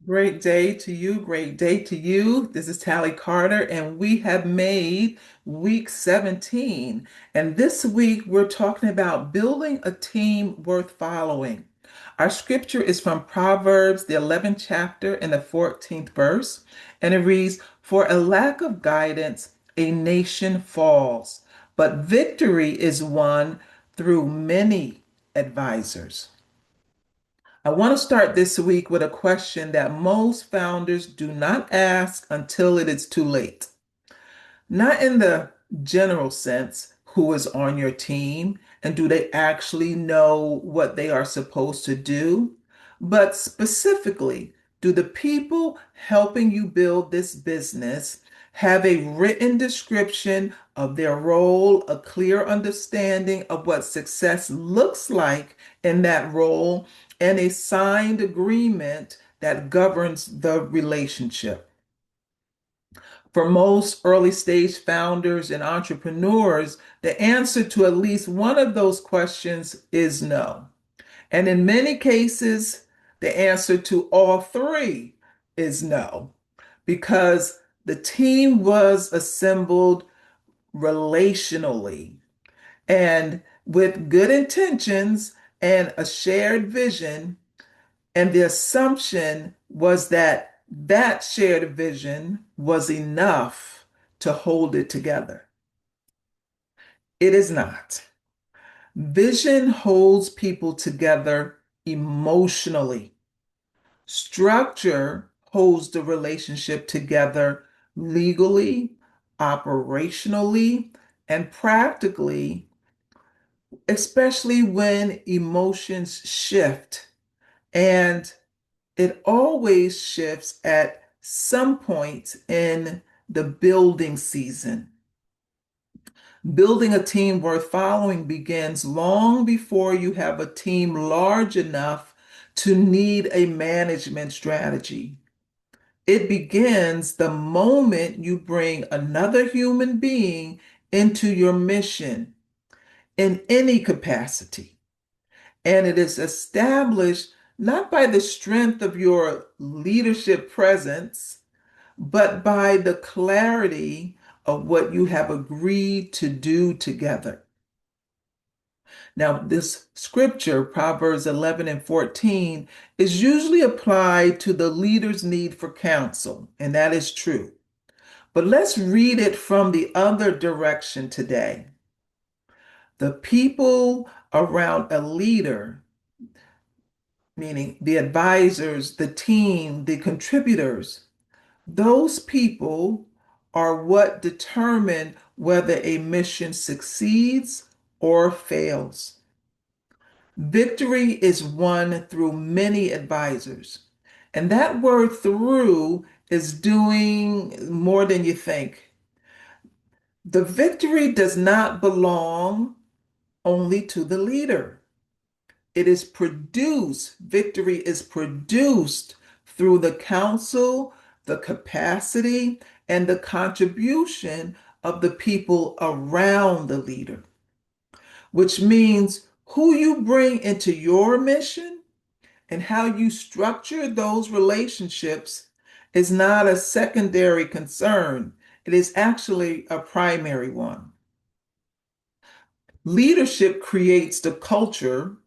Great day to you. Great day to you. This is Tally Carter, and we have made week 17. And this week, we're talking about building a team worth following. Our scripture is from Proverbs, the 11th chapter, and the 14th verse. And it reads, "For a lack of guidance, a nation falls, but victory is won through many advisors." I want to start this week with a question that most founders do not ask until it is too late. Not in the general sense, who is on your team and do they actually know what they are supposed to do, but specifically, do the people helping you build this business have a written description of their role, a clear understanding of what success looks like in that role, and a signed agreement that governs the relationship? For most early stage founders and entrepreneurs, the answer to at least one of those questions is no. And in many cases, the answer to all three is no, because the team was assembled relationally and with good intentions and a shared vision. And the assumption was that that shared vision was enough to hold it together. It is not. Vision holds people together emotionally. Structure holds the relationship together legally, operationally, and practically, especially when emotions shift. And it always shifts at some point in the building season. Building a team worth following begins long before you have a team large enough to need a management strategy. It begins the moment you bring another human being into your mission in any capacity. And it is established not by the strength of your leadership presence, but by the clarity of what you have agreed to do together. Now, this scripture, Proverbs 11 and 14, is usually applied to the leader's need for counsel, and that is true. But let's read it from the other direction today. The people around a leader, meaning the advisors, the team, the contributors, those people are what determine whether a mission succeeds or fails. Victory is won through many advisors. And that word through is doing more than you think. The victory does not belong only to the leader. Victory is produced through the counsel, the capacity, and the contribution of the people around the leader, which means who you bring into your mission and how you structure those relationships is not a secondary concern. It is actually a primary one. Leadership creates the culture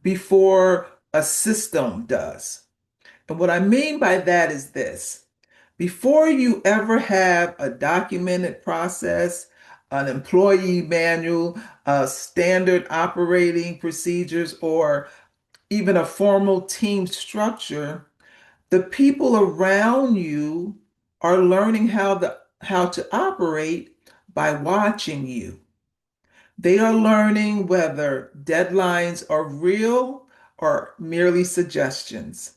before a system does. And what I mean by that is this: before you ever have a documented process, an employee manual, standard operating procedures, or even a formal team structure, the people around you are learning how to operate by watching you. They are learning whether deadlines are real or merely suggestions.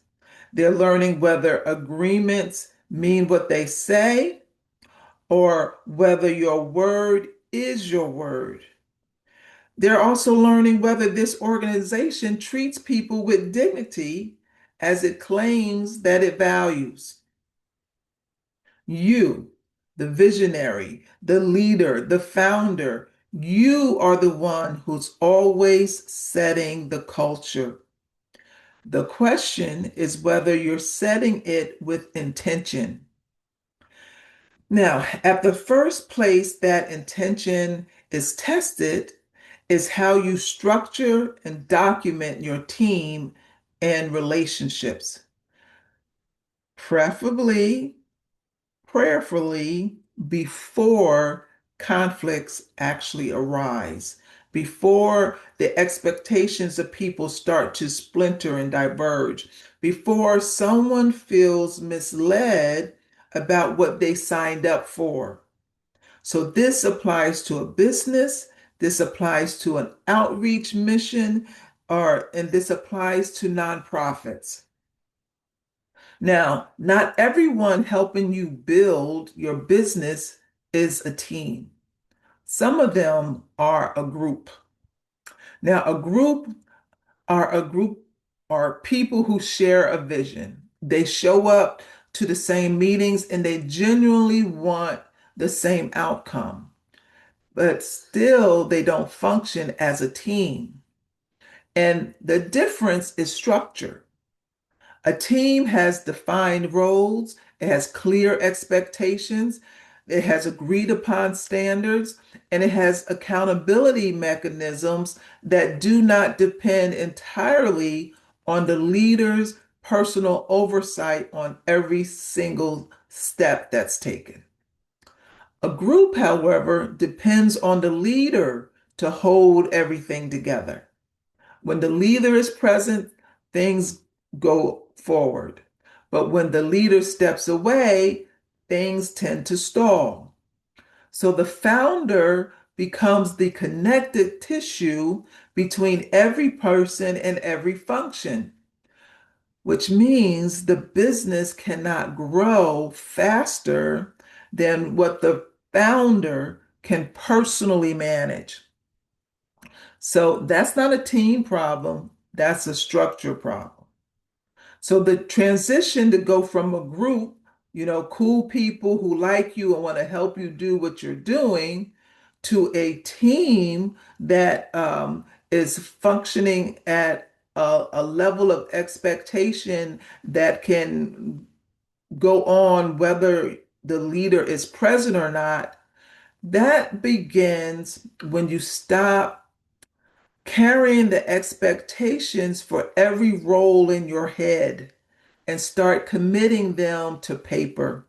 They're learning whether agreements mean what they say or whether your word is your word. They're also learning whether this organization treats people with dignity as it claims that it values. You, the visionary, the leader, the founder, you are the one who's always setting the culture. The question is whether you're setting it with intention. Now, at the first place that intention is tested is how you structure and document your team and relationships, preferably, prayerfully, before conflicts actually arise, before the expectations of people start to splinter and diverge, before someone feels misled about what they signed up for. So this applies to a business, this applies to an outreach mission, and this applies to nonprofits. Now, not everyone helping you build your business is a team. Some of them are a group. Now, a group are people who share a vision. They show up to the same meetings and they genuinely want the same outcome, but still they don't function as a team. And the difference is structure. A team has defined roles, it has clear expectations, it has agreed upon standards, and it has accountability mechanisms that do not depend entirely on the leader's personal oversight on every single step that's taken. A group, however, depends on the leader to hold everything together. When the leader is present, things go forward. But when the leader steps away, things tend to stall. So the founder becomes the connected tissue between every person and every function, which means the business cannot grow faster than what the founder can personally manage. So that's not a team problem, that's a structure problem. So the transition to go from a group, cool people who like you and want to help you do what you're doing, to a team that is functioning at a level of expectation that can go on whether the leader is present or not, that begins when you stop carrying the expectations for every role in your head and start committing them to paper.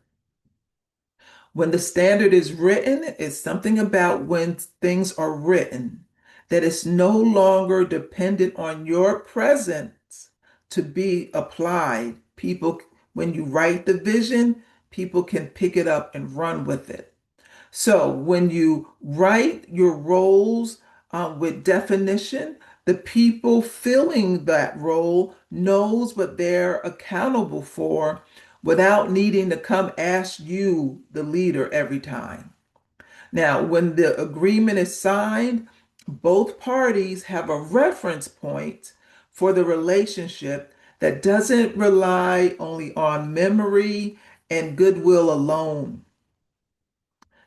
When the standard is written, it's something about when things are written that it's no longer dependent on your presence to be applied. People, when you write the vision, people can pick it up and run with it. So when you write your roles with definition, the people filling that role knows what they're accountable for without needing to come ask you, the leader, every time. Now, when the agreement is signed, both parties have a reference point for the relationship that doesn't rely only on memory and goodwill alone.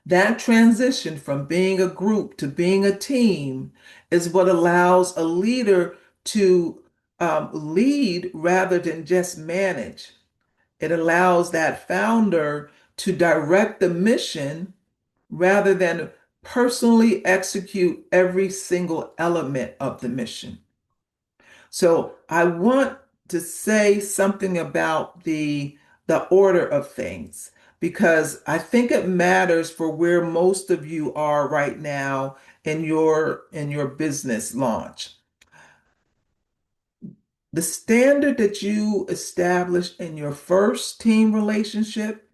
That transition from being a group to being a team is what allows a leader to lead rather than just manage. It allows that founder to direct the mission rather than personally execute every single element of the mission. So I want to say something about the order of things because I think it matters for where most of you are right now in your business launch. The standard that you establish in your first team relationship,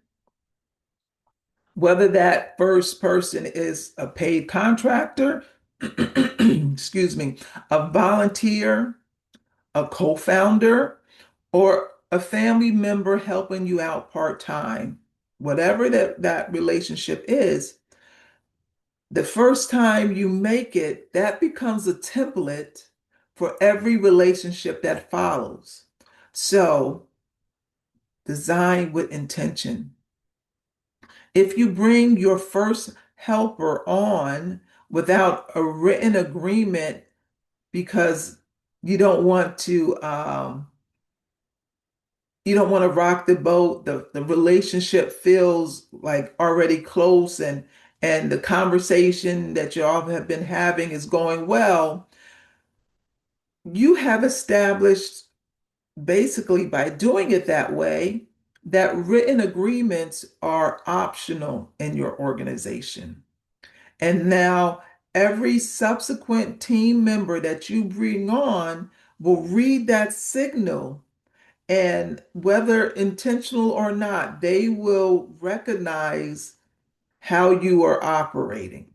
whether that first person is a paid contractor, excuse me, a volunteer, a co-founder, or a family member helping you out part-time, whatever that relationship is, the first time you make it, that becomes a template for every relationship that follows. So design with intention. If you bring your first helper on without a written agreement because you don't want to you don't want to rock the boat. The relationship feels like already close, and the conversation that you all have been having is going well. You have established, basically by doing it that way, that written agreements are optional in your organization. And now every subsequent team member that you bring on will read that signal, and whether intentional or not, they will recognize how you are operating.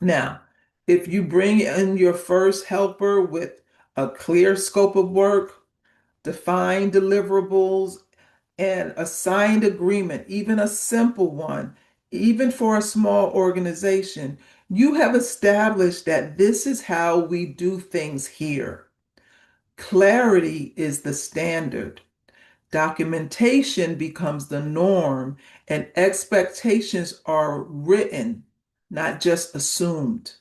Now, if you bring in your first helper with a clear scope of work, defined deliverables, and a signed agreement, even a simple one, even for a small organization, you have established that this is how we do things here. Clarity is the standard. Documentation becomes the norm, and expectations are written, not just assumed.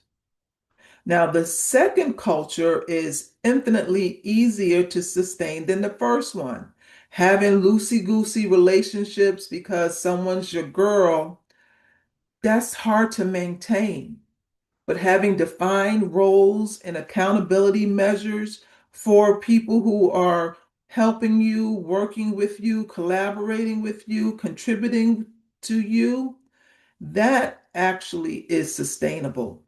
Now, the second culture is infinitely easier to sustain than the first one. Having loosey-goosey relationships because someone's your girl, that's hard to maintain. But having defined roles and accountability measures for people who are helping you, working with you, collaborating with you, contributing to you, that actually is sustainable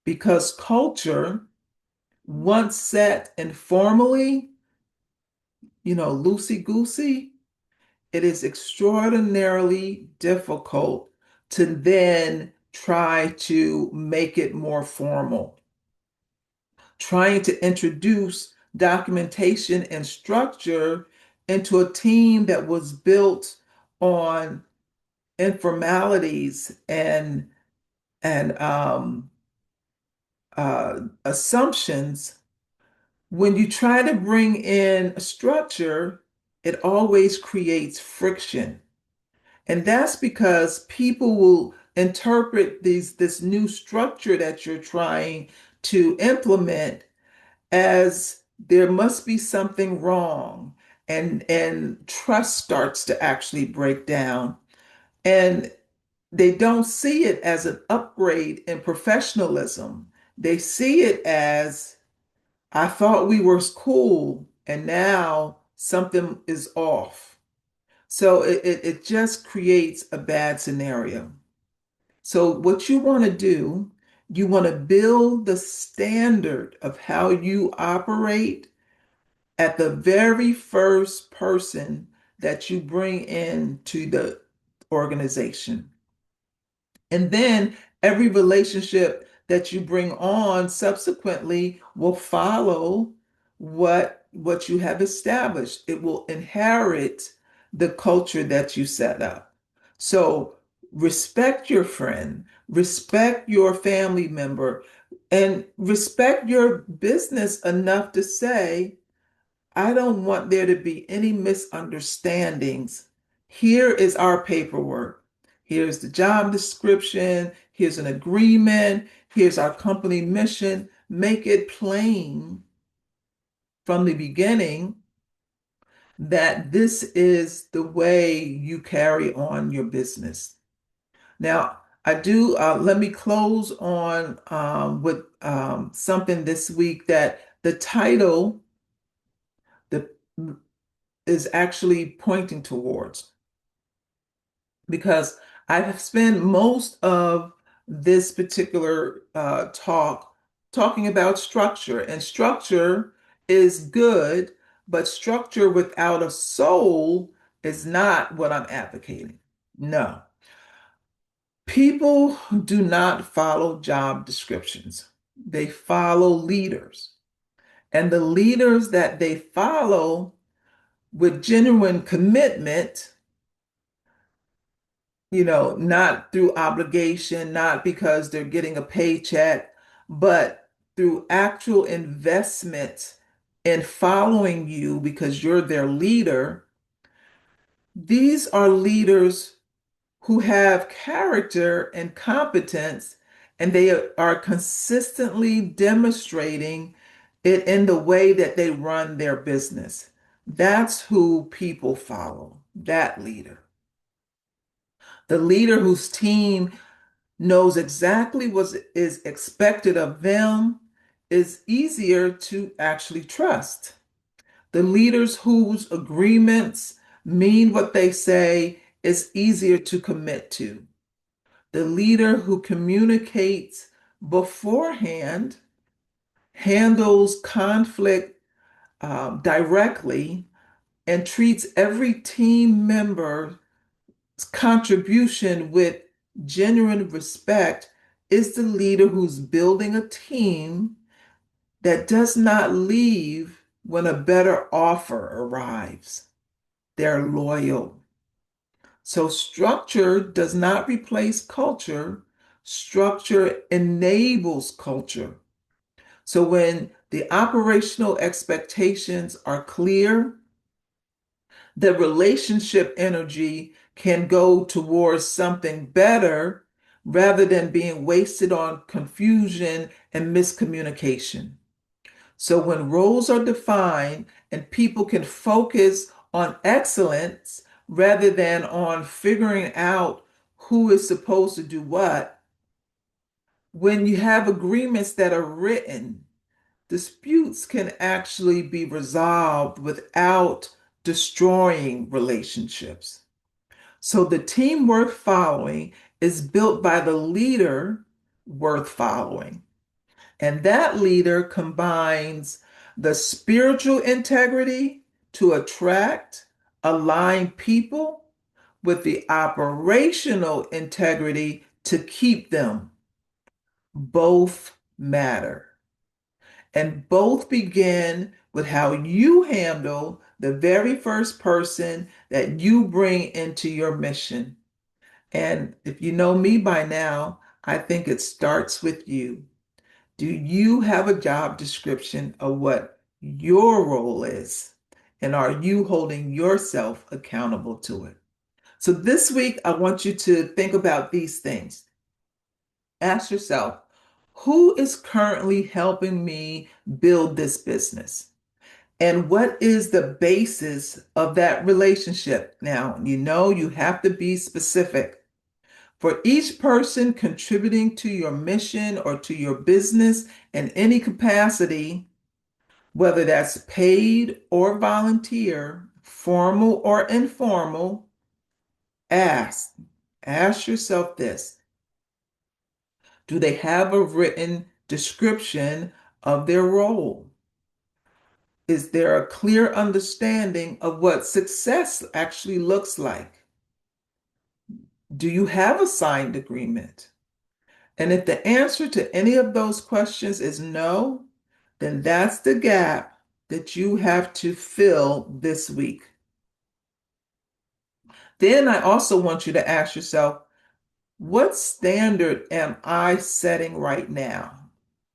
because culture, once set informally, loosey-goosey, it is extraordinarily difficult to then try to make it more formal. Trying to introduce documentation and structure into a team that was built on informalities and assumptions. When you try to bring in a structure, it always creates friction. And that's because people will interpret this new structure that you're trying to implement as there must be something wrong, and trust starts to actually break down. And they don't see it as an upgrade in professionalism. They see it as, I thought we were cool, and now something is off. So it just creates a bad scenario. So what you want to do, you want to build the standard of how you operate at the very first person that you bring into the organization. And then every relationship that you bring on subsequently will follow what you have established. It will inherit the culture that you set up. So respect your friend, respect your family member, and respect your business enough to say, I don't want there to be any misunderstandings. Here is our paperwork. Here's the job description. Here's an agreement. Here's our company mission. Make it plain from the beginning that this is the way you carry on your business. Now, let me close on with something this week that the title the, is actually pointing towards, because I have spent most of this particular talk talking about structure, and structure is good, but structure without a soul is not what I'm advocating. No. People do not follow job descriptions. They follow leaders. And the leaders that they follow with genuine commitment, not through obligation, not because they're getting a paycheck, but through actual investment in following you because you're their leader. These are leaders who have character and competence, and they are consistently demonstrating it in the way that they run their business. That's who people follow, that leader. The leader whose team knows exactly what is expected of them is easier to actually trust. The leaders whose agreements mean what they say is easier to commit to. The leader who communicates beforehand, handles conflict directly, and treats every team member's contribution with genuine respect is the leader who's building a team that does not leave when a better offer arrives. They're loyal. So structure does not replace culture. Structure enables culture. So when the operational expectations are clear, the relationship energy can go towards something better rather than being wasted on confusion and miscommunication. So when roles are defined and people can focus on excellence rather than on figuring out who is supposed to do what, when you have agreements that are written, disputes can actually be resolved without destroying relationships. So the team worth following is built by the leader worth following. And that leader combines the spiritual integrity to attract, align people with the operational integrity to keep them. Both matter. And both begin with how you handle the very first person that you bring into your mission. And if you know me by now, I think it starts with you. Do you have a job description of what your role is? And are you holding yourself accountable to it? So this week, I want you to think about these things. Ask yourself, who is currently helping me build this business? And what is the basis of that relationship? Now, you have to be specific. For each person contributing to your mission or to your business in any capacity, whether that's paid or volunteer, formal or informal, ask. Ask yourself this. Do they have a written description of their role? Is there a clear understanding of what success actually looks like? Do you have a signed agreement? And if the answer to any of those questions is no, then that's the gap that you have to fill this week. Then I also want you to ask yourself, what standard am I setting right now?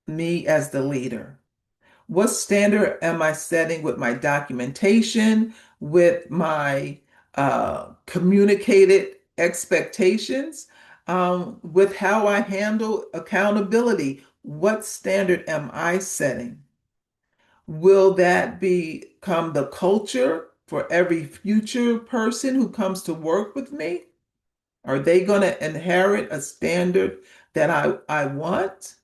Me as the leader. What standard am I setting with my documentation, with my communicated expectations, with how I handle accountability? What standard am I setting? Will that become the culture for every future person who comes to work with me? Are they going to inherit a standard that I want?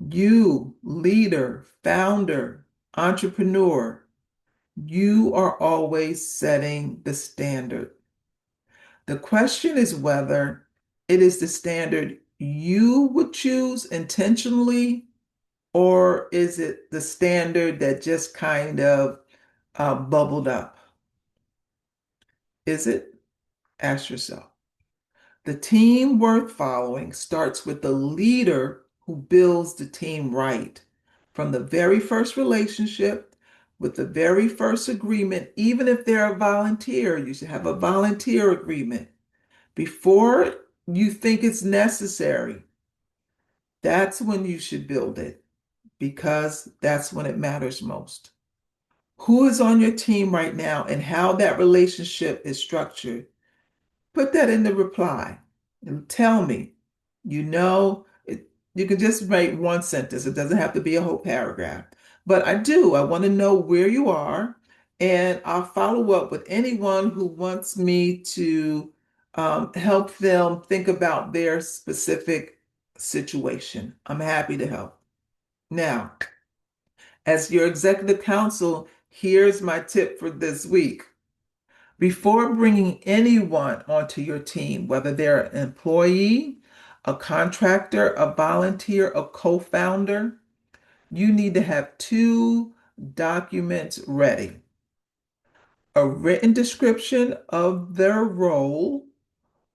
You, leader, founder, entrepreneur, you are always setting the standard. The question is whether it is the standard you would choose intentionally, or is it the standard that just kind of bubbled up? Is it? Ask yourself. The team worth following starts with the leader who builds the team right. From the very first relationship, with the very first agreement, even if they're a volunteer, you should have a volunteer agreement. Before you think it's necessary, that's when you should build it because that's when it matters most. Who is on your team right now and how that relationship is structured? Put that in the reply and tell me. You can just write one sentence. It doesn't have to be a whole paragraph. But I do. I want to know where you are, and I'll follow up with anyone who wants me to help them think about their specific situation. I'm happy to help. Now, as your executive counsel, here's my tip for this week. Before bringing anyone onto your team, whether they're an employee, a contractor, a volunteer, a co-founder, you need to have two documents ready: a written description of their role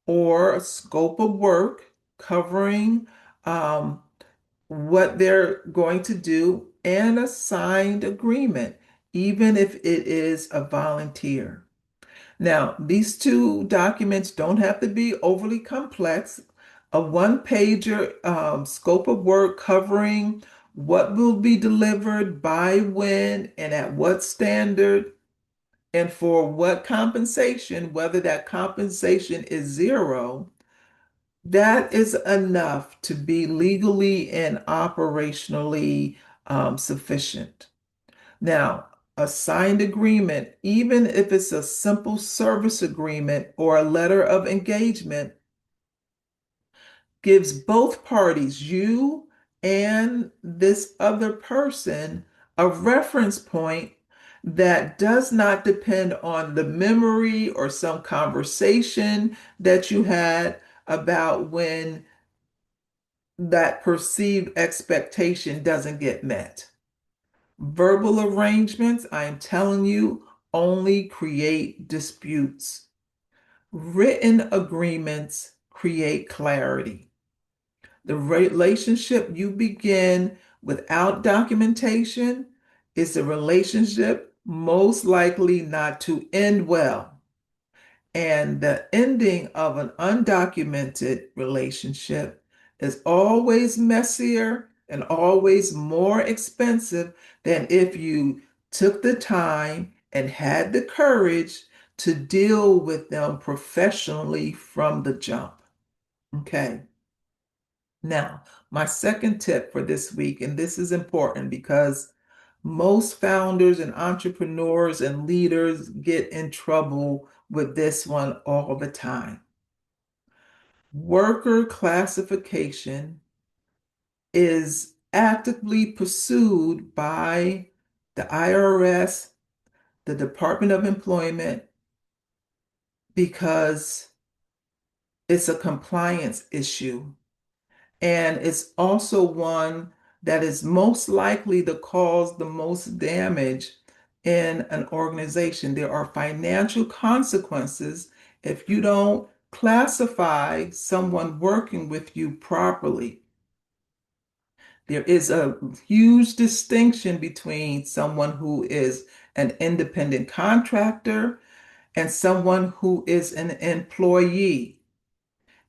or a scope of work covering um, what they're going to do, and a signed agreement, even if it is a volunteer. Now, these two documents don't have to be overly complex. A one-pager scope of work covering what will be delivered by when and at what standard and for what compensation, whether that compensation is zero, that is enough to be legally and operationally sufficient. Now, a signed agreement, even if it's a simple service agreement or a letter of engagement, gives both parties, you and this other person, a reference point that does not depend on the memory or some conversation that you had about when that perceived expectation doesn't get met. Verbal arrangements, I am telling you, only create disputes. Written agreements create clarity. The relationship you begin without documentation is a relationship most likely not to end well. And the ending of an undocumented relationship is always messier and always more expensive than if you took the time and had the courage to deal with them professionally from the jump. Okay. Now, my second tip for this week, and this is important because most founders and entrepreneurs and leaders get in trouble with this one all the time. Worker classification is actively pursued by the IRS, the Department of Employment, because it's a compliance issue. And it's also one that is most likely to cause the most damage in an organization. There are financial consequences if you don't classify someone working with you properly. There is a huge distinction between someone who is an independent contractor and someone who is an employee.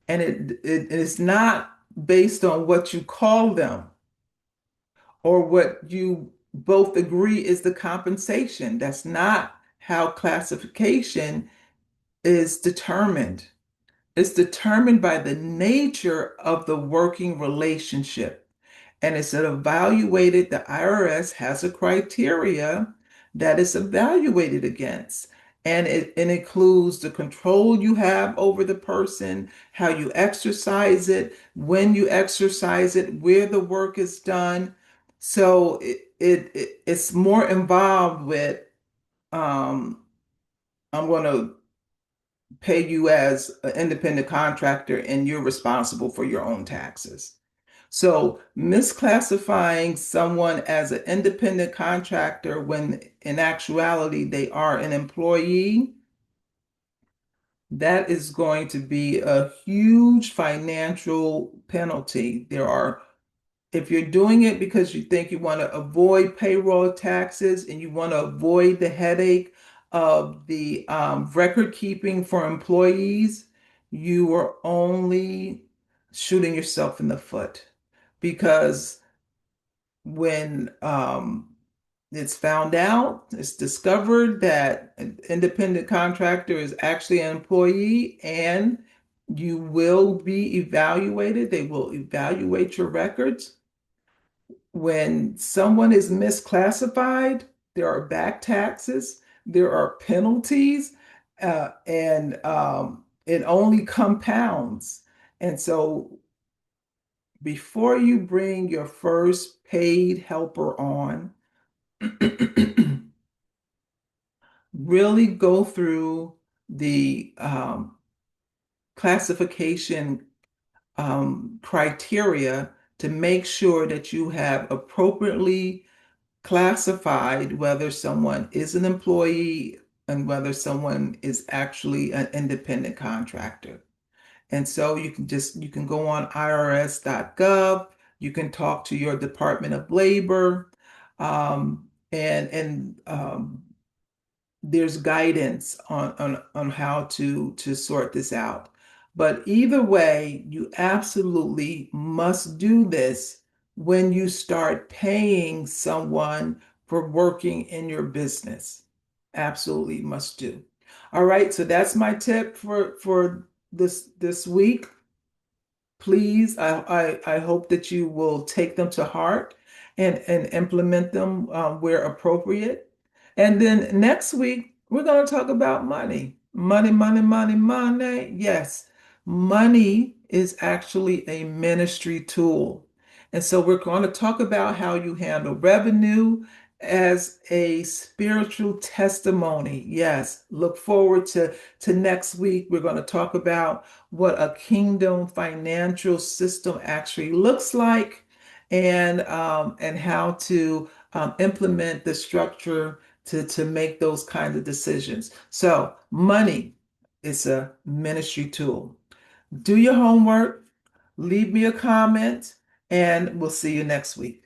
And it is not based on what you call them or what you both agree is the compensation. That's not how classification is determined. It's determined by the nature of the working relationship. And it's evaluated, the IRS has a criteria that is evaluated against. And it includes the control you have over the person, how you exercise it, when you exercise it, where the work is done. So it's more involved with I'm going to pay you as an independent contractor and you're responsible for your own taxes. So misclassifying someone as an independent contractor when in actuality they are an employee, that is going to be a huge financial penalty. If you're doing it because you think you want to avoid payroll taxes and you want to avoid the headache of the record keeping for employees, you are only shooting yourself in the foot because when it's found out, it's discovered that an independent contractor is actually an employee and you will be evaluated. They will evaluate your records. when someone is misclassified, there are back taxes, there are penalties, and it only compounds. And so before you bring your first paid helper on, really go through the classification criteria to make sure that you have appropriately classified whether someone is an employee and whether someone is actually an independent contractor. And so you can go on irs.gov, you can talk to your Department of Labor, and there's guidance on how to sort this out. But either way, you absolutely must do this when you start paying someone for working in your business. Absolutely must do. All right, so that's my tip for this week. Please, I hope that you will take them to heart and implement them where appropriate. And then next week, we're going to talk about money. Money, money, money, money. Yes, money is actually a ministry tool. And so we're going to talk about how you handle revenue as a spiritual testimony. Yes, look forward to next week. We're going to talk about what a kingdom financial system actually looks like, and how to implement the structure to make those kinds of decisions. So money is a ministry tool. Do your homework, leave me a comment, and we'll see you next week.